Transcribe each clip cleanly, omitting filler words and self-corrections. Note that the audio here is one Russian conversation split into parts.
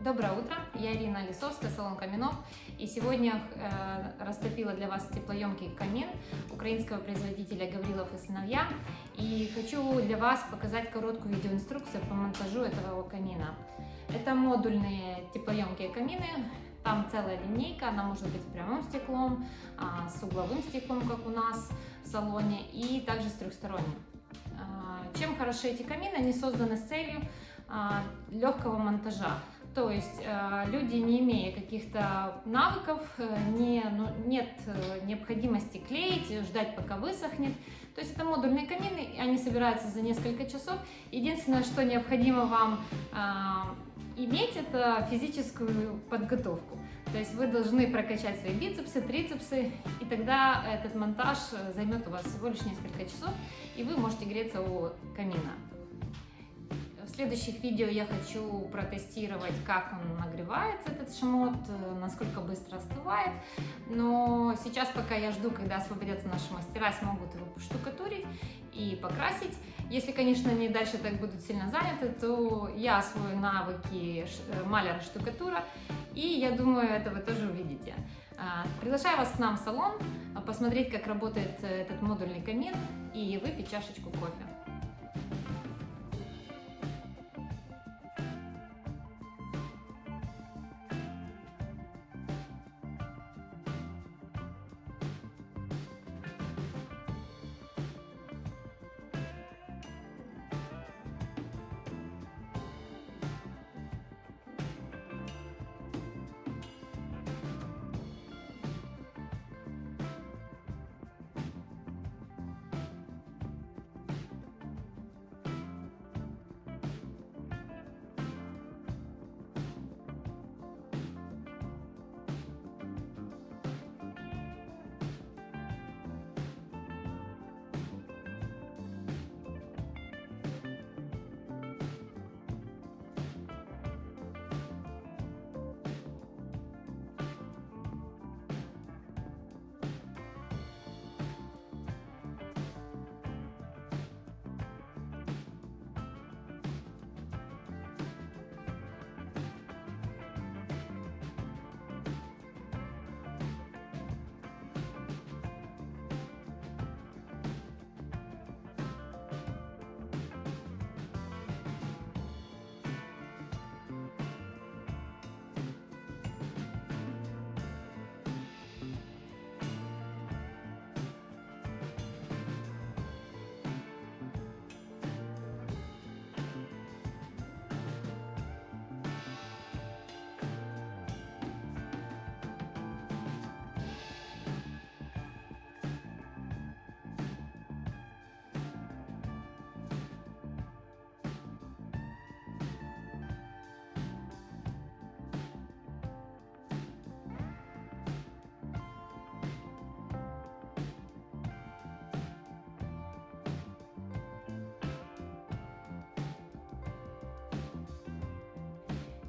Доброе утро, я Ирина Лисовская, салон Каминов, и сегодня растопила для вас теплоемкий камин украинского производителя Гаврилов и сыновья, и хочу для вас показать короткую видеоинструкцию по монтажу этого камина. Это модульные теплоемкие камины, там целая линейка, она может быть с прямым стеклом, с угловым стеклом, как у нас в салоне, и также с трехсторонним. Чем хороши эти камины? Они созданы с целью легкого монтажа. То есть люди, не имея каких-то навыков, нет необходимости клеить, ждать, пока высохнет. То есть это модульные камины, они собираются за несколько часов. Единственное, что необходимо вам иметь, это физическую подготовку. То есть вы должны прокачать свои бицепсы, трицепсы, и тогда этот монтаж займет у вас всего лишь несколько часов, и вы можете греться у камина. В следующих видео я хочу протестировать, как он нагревается, этот шмот, насколько быстро остывает. Но сейчас, пока я жду, когда освободятся наши мастера, смогут его поштукатурить и покрасить. Если, конечно, они дальше так будут сильно заняты, то я освою навыки маляра-штукатура, и я думаю, это вы тоже увидите. Приглашаю вас к нам в салон, посмотреть, как работает этот модульный камин, и выпить чашечку кофе.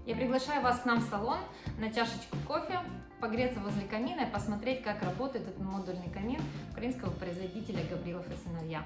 Я приглашаю вас к нам в салон на чашечку кофе, погреться возле камина и посмотреть, как работает этот модульный камин украинского производителя Гаврилов и сыновья.